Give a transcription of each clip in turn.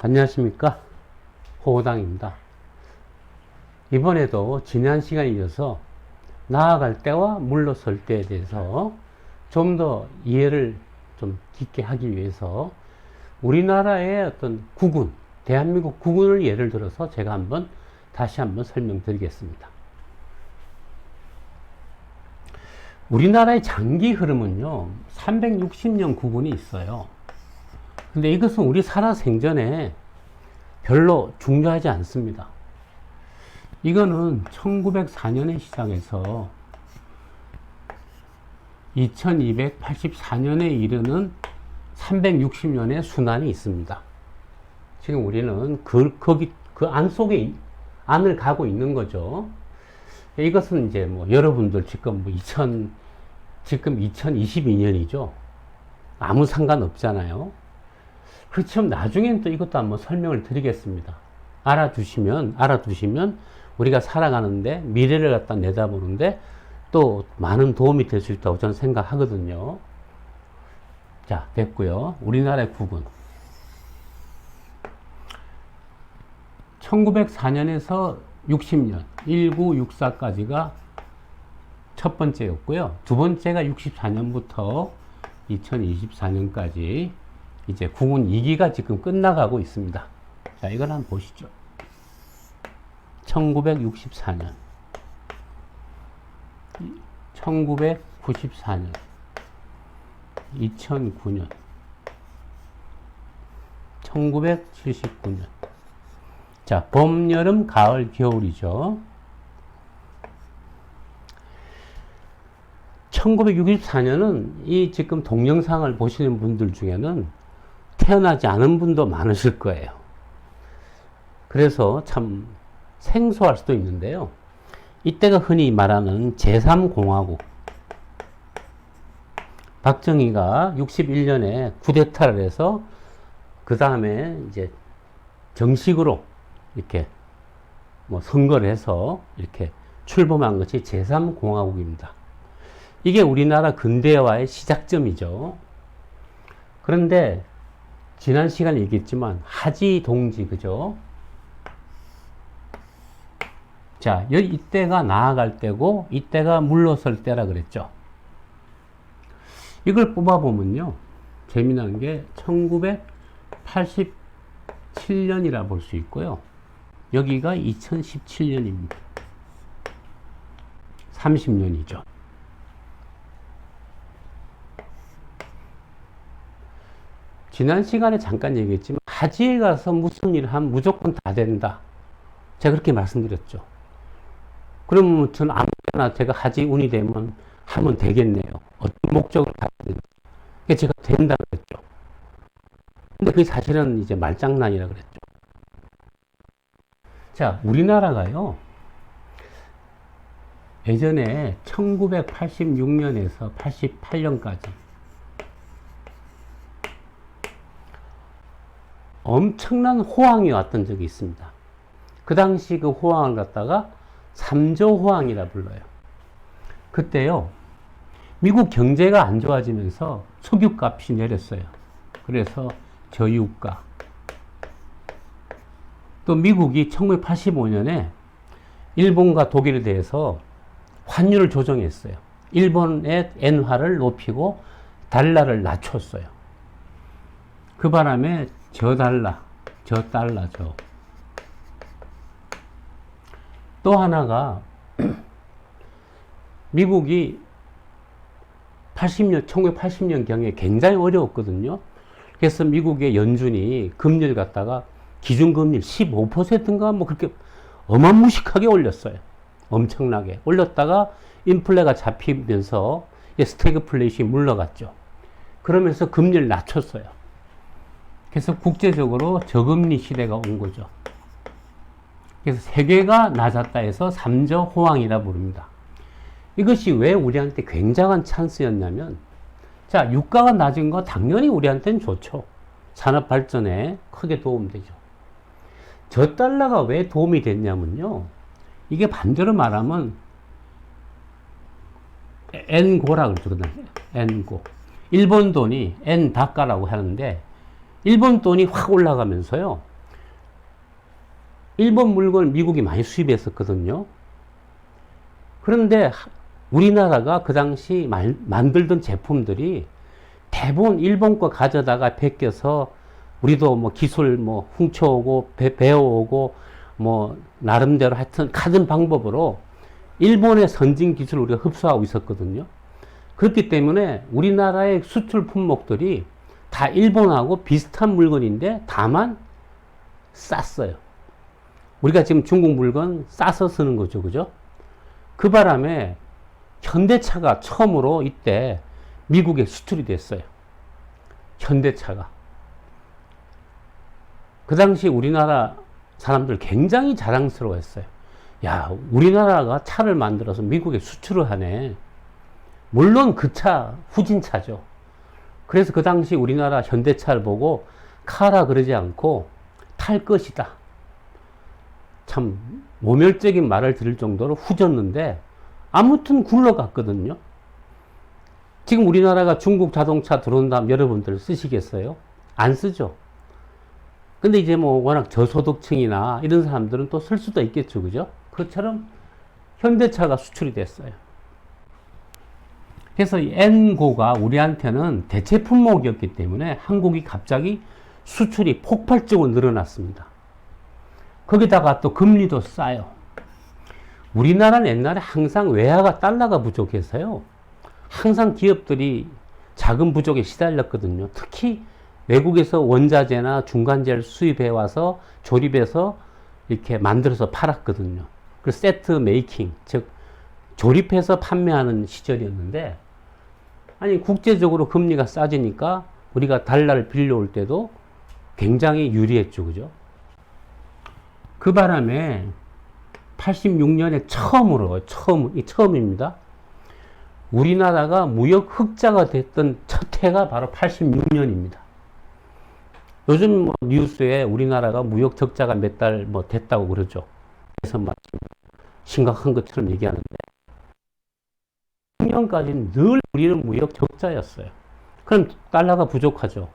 안녕하십니까, 호호당입니다. 이번에도 지난 시간에 이어서 나아갈 때와 물러설 때에 대해서 좀 더 이해를 좀 깊게 하기 위해서 우리나라의 어떤 국운, 대한민국 국운을 예를 들어서 제가 다시 한번 설명드리겠습니다. 우리나라의 장기 흐름은요, 360년 국운이 있어요. 근데 이것은 우리 살아생전에 별로 중요하지 않습니다. 이거는 1904년에 시작해서 2284년에 이르는 360년의 순환이 있습니다. 지금 우리는 그 안 속에, 안을 가고 있는 거죠. 이것은 이제 여러분들 지금 2022년이죠. 아무 상관없잖아요. 그렇지만 나중엔 또 이것도 한번 설명을 드리겠습니다. 알아두시면 우리가 살아가는데, 미래를 갖다 내다보는데 또 많은 도움이 될 수 있다고 저는 생각하거든요. 자, 됐고요. 우리나라의 국운. 1904년에서 60년, 1964까지가 첫 번째였고요. 두 번째가 64년부터 2024년까지 이제 국운 2기가 지금 끝나가고 있습니다. 자, 이걸 한번 보시죠. 1964년, 1994년, 2009년, 1979년. 자, 봄, 여름, 가을, 겨울이죠. 1964년은 이 지금 동영상을 보시는 분들 중에는 태어나지 않은 분도 많으실 거예요. 그래서 참 생소할 수도 있는데요. 이때가 흔히 말하는 제3공화국. 박정희가 61년에 쿠데타를 해서 그 다음에 이제 정식으로 이렇게 선거를 해서 이렇게 출범한 것이 제3공화국입니다. 이게 우리나라 근대화의 시작점이죠. 그런데 지난 시간에 얘기했지만 하지 동지, 그죠? 자, 이때가 나아갈 때고 이때가 물러설 때라 그랬죠. 이걸 뽑아보면요, 재미난 게 1987년이라 볼 수 있고요. 여기가 2017년입니다. 30년이죠. 지난 시간에 잠깐 얘기했지만 하지에 가서 무슨 일을 하면 무조건 다 된다. 제가 그렇게 말씀드렸죠. 그러면 저는 아무나 제가 하지 운이 되면 하면 되겠네요. 어떤 목적을 가야 되는지. 제가 된다 그랬죠. 근데 그게 사실은 이제 말장난이라 그랬죠. 자, 우리나라가요, 예전에 1986년에서 88년까지 엄청난 호황이 왔던 적이 있습니다. 그 당시 그 호황을 갖다가 3조 호황이라 불러요. 그때요, 미국 경제가 안 좋아지면서 석유값이 내렸어요. 그래서 저유가. 또 미국이 1985년에 일본과 독일에 대해서 환율을 조정했어요. 일본의 엔화를 높이고 달러를 낮췄어요. 그 바람에 저달러죠. 또 하나가 미국이 1980년경에 굉장히 어려웠거든요. 그래서 미국의 연준이 금리를 갖다가 기준금리 15%인가 그렇게 어마무식하게 올렸어요. 엄청나게 올렸다가 인플레가 잡히면서 스태그플레이션이 물러갔죠. 그러면서 금리를 낮췄어요. 그래서 국제적으로 저금리 시대가 온 거죠. 그래서 세계가 낮았다 해서 3조 호황이라 부릅니다. 이것이 왜 우리한테 굉장한 찬스였냐면, 자, 유가가 낮은 거 당연히 우리한테는 좋죠. 산업 발전에 크게 도움되죠. 저 달러가 왜 도움이 됐냐면요, 이게 반대로 말하면 엔고라고 그러거든요. 엔고. 일본 돈이 엔다카라고 하는데, 일본 돈이 확 올라가면서요, 일본 물건을 미국이 많이 수입했었거든요. 그런데 우리나라가 그 당시 만들던 제품들이 대부분 일본 거 가져다가 베껴서 우리도 뭐 기술 뭐 훔쳐오고 배워오고 뭐 나름대로 하여튼 가진 방법으로 일본의 선진 기술을 우리가 흡수하고 있었거든요. 그렇기 때문에 우리나라의 수출 품목들이 다 일본하고 비슷한 물건인데 다만 쌌어요. 우리가 지금 중국 물건 싸서 쓰는 거죠. 그죠? 그 바람에 현대차가 처음으로 이때 미국에 수출이 됐어요. 현대차가. 그 당시 우리나라 사람들 굉장히 자랑스러워 했어요. 야, 우리나라가 차를 만들어서 미국에 수출을 하네. 물론 그 차 후진차죠. 그래서 그 당시 우리나라 현대차를 보고 카라 그러지 않고 탈 것이다. 참 모멸적인 말을 들을 정도로 후졌는데 아무튼 굴러갔거든요. 지금 우리나라가 중국 자동차 들어온다면 여러분들 쓰시겠어요? 안 쓰죠. 근데 이제 뭐 워낙 저소득층이나 이런 사람들은 또 쓸 수도 있겠죠. 그죠? 그것처럼 현대차가 수출이 됐어요. 그래서 이 N고가 우리한테는 대체 품목이었기 때문에 한국이 갑자기 수출이 폭발적으로 늘어났습니다. 거기다가 또 금리도 싸요. 우리나라는 옛날에 항상 외화가 달러가 부족해서요. 항상 기업들이 자금 부족에 시달렸거든요. 특히 외국에서 원자재나 중간재를 수입해 와서 조립해서 이렇게 만들어서 팔았거든요. 그 세트 메이킹, 즉 조립해서 판매하는 시절이었는데 아니 국제적으로 금리가 싸지니까 우리가 달러를 빌려올 때도 굉장히 유리했죠. 그죠? 그 바람에 86년에 처음입니다. 우리나라가 무역 흑자가 됐던 첫 해가 바로 86년입니다. 요즘 뭐 뉴스에 우리나라가 무역 적자가 몇 달 뭐 됐다고 그러죠. 그래서 막 심각한 것처럼 얘기하는데 10년까지는 늘 우리는 무역 적자였어요. 그럼 달러가 부족하죠.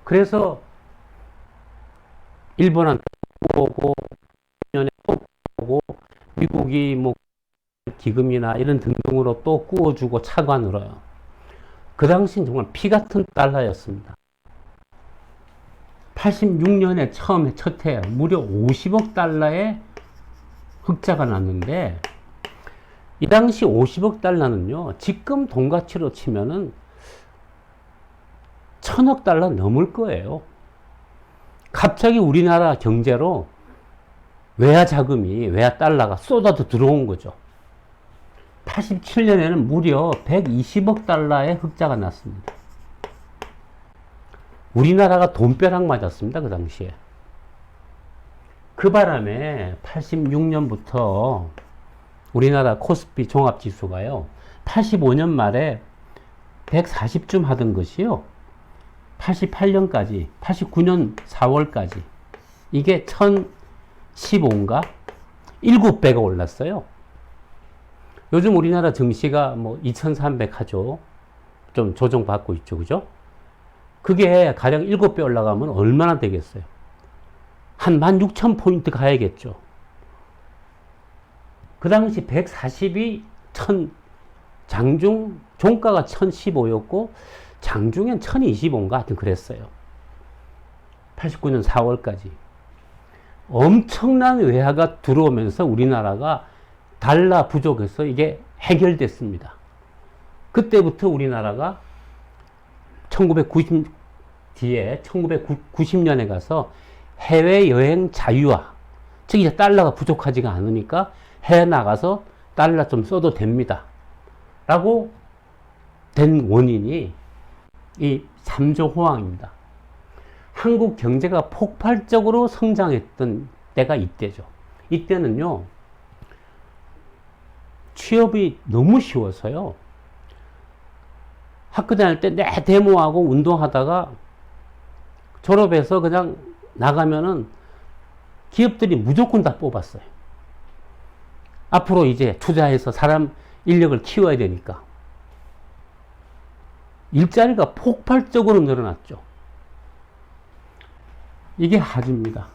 그래서 일본한테 오고 년에 또 오고 미국이 뭐 기금이나 이런 등등으로 또 꾸어주고 차관으로요. 그 당시는 정말 피 같은 달러였습니다. 86년에 처음에 첫 해 무려 50억 달러의 흑자가 났는데 이 당시 50억 달러는요 지금 돈가치로 치면은 1000억 달러 넘을 거예요. 갑자기 우리나라 경제로 외화 자금이 외화 달러가 쏟아져 들어온 거죠. 87년에는 무려 120억 달러의 흑자가 났습니다. 우리나라가 돈벼락 맞았습니다. 그 당시에. 그 바람에 86년부터 우리나라 코스피 종합지수가요. 85년 말에 140쯤 하던 것이요. 88년까지, 89년 4월까지 이게 1015인가? 7배가 올랐어요. 요즘 우리나라 증시가 뭐 2300 하죠. 좀 조정받고 있죠. 그죠? 그게 가령 7배 올라가면 얼마나 되겠어요? 한 16,000포인트 가야겠죠. 그 당시 140이 장중, 종가가 1015였고, 장중엔 1025인가 하여튼 그랬어요. 89년 4월까지. 엄청난 외화가 들어오면서 우리나라가 달러 부족해서 이게 해결됐습니다. 그때부터 우리나라가 1990 뒤에 1990년에 가서 해외여행 자유화, 즉 이제 달러가 부족하지가 않으니까 해외 나가서 달러 좀 써도 됩니다. 라고 된 원인이 이 3조 호황입니다. 한국 경제가 폭발적으로 성장했던 때가 이때죠. 이때는요, 취업이 너무 쉬워서요. 학교 다닐 때 내 데모하고 운동하다가 졸업해서 그냥 나가면은 기업들이 무조건 다 뽑았어요. 앞으로 이제 투자해서 사람 인력을 키워야 되니까. 일자리가 폭발적으로 늘어났죠. 이게 하주입니다.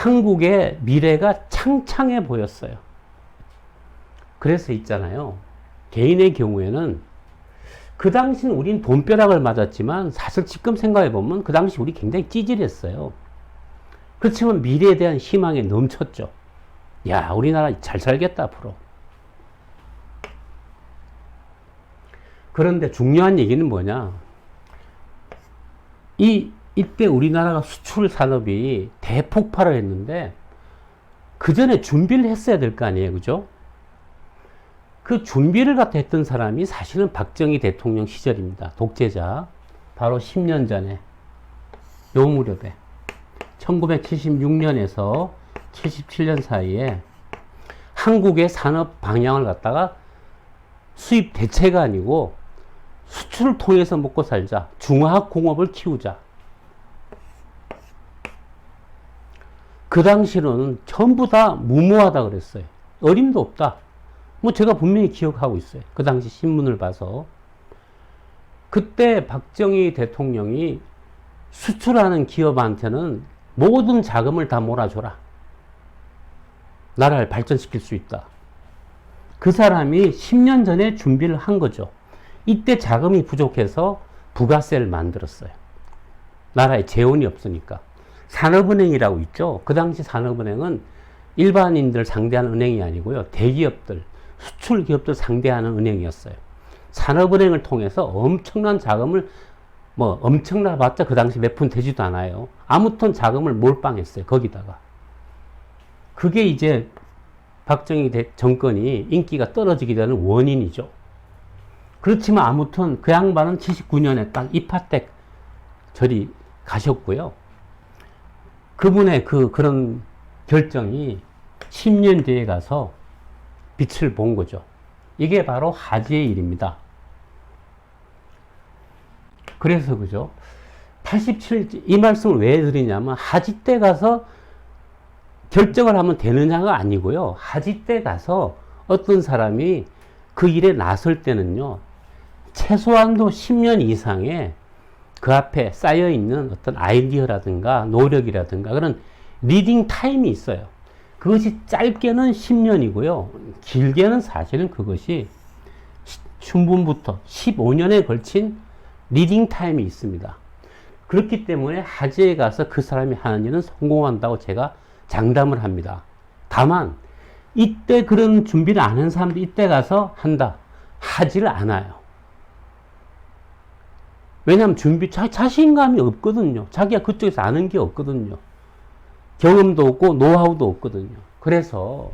한국의 미래가 창창해 보였어요. 그래서 있잖아요. 개인의 경우에는 그 당시는 우린 돈벼락을 맞았지만 사실 지금 생각해보면 그 당시 우리 굉장히 찌질했어요. 그렇지만 미래에 대한 희망이 넘쳤죠. 야, 우리나라 잘 살겠다, 앞으로. 그런데 중요한 얘기는 뭐냐. 이때 우리나라가 수출 산업이 대폭발을 했는데 그 전에 준비를 했어야 될 거 아니에요. 그죠? 그 준비를 갖다 했던 사람이 사실은 박정희 대통령 시절입니다. 독재자. 바로 10년 전에 요 무렵에 1976년에서 77년 사이에 한국의 산업 방향을 갖다가 수입 대체가 아니고 수출을 통해서 먹고 살자. 중화학공업을 키우자. 그 당시는 전부 다 무모하다 그랬어요. 어림도 없다. 뭐 제가 분명히 기억하고 있어요. 그 당시 신문을 봐서. 그때 박정희 대통령이 수출하는 기업한테는 모든 자금을 다 몰아줘라. 나라를 발전시킬 수 있다. 그 사람이 10년 전에 준비를 한 거죠. 이때 자금이 부족해서 부가세를 만들었어요. 나라에 재원이 없으니까. 산업은행이라고 있죠. 그 당시 산업은행은 일반인들 상대하는 은행이 아니고요. 대기업들, 수출 기업들 상대하는 은행이었어요. 산업은행을 통해서 엄청난 자금을 엄청나 봤자 그 당시 몇 푼 되지도 않아요. 아무튼 자금을 몰빵했어요. 거기다가. 그게 이제 박정희 정권이 인기가 떨어지게 되는 원인이죠. 그렇지만 아무튼 그 양반은 79년에 딱 이파텍 저리 가셨고요. 그분의 그런 결정이 10년 뒤에 가서 빛을 본 거죠. 이게 바로 하지의 일입니다. 그래서 그죠. 87, 이 말씀을 왜 드리냐면 하지 때 가서 결정을 하면 되느냐가 아니고요. 하지 때 가서 어떤 사람이 그 일에 나설 때는요. 최소한도 10년 이상의 그 앞에 쌓여있는 어떤 아이디어라든가 노력이라든가 그런 리딩 타임이 있어요. 그것이 짧게는 10년이고요. 길게는 사실은 그것이 춘분부터 15년에 걸친 리딩 타임이 있습니다. 그렇기 때문에 하지에 가서 그 사람이 하는 일은 성공한다고 제가 장담을 합니다. 다만 이때 그런 준비를 안 한 사람도 이때 가서 한다. 하지를 않아요. 왜냐하면 자신감이 없거든요. 자기가 그쪽에서 아는 게 없거든요. 경험도 없고 노하우도 없거든요. 그래서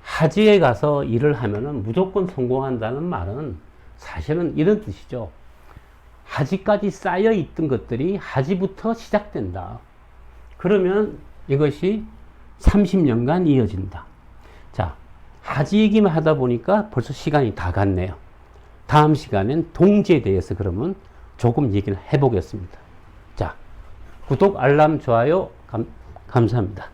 하지에 가서 일을 하면은 무조건 성공한다는 말은 사실은 이런 뜻이죠. 하지까지 쌓여 있던 것들이 하지부터 시작된다. 그러면 이것이 30년간 이어진다. 자, 하지 얘기만 하다 보니까 벌써 시간이 다 갔네요. 다음 시간엔 동지에 대해서 그러면 조금 얘기를 해보겠습니다. 자, 구독, 알람, 좋아요 감사합니다.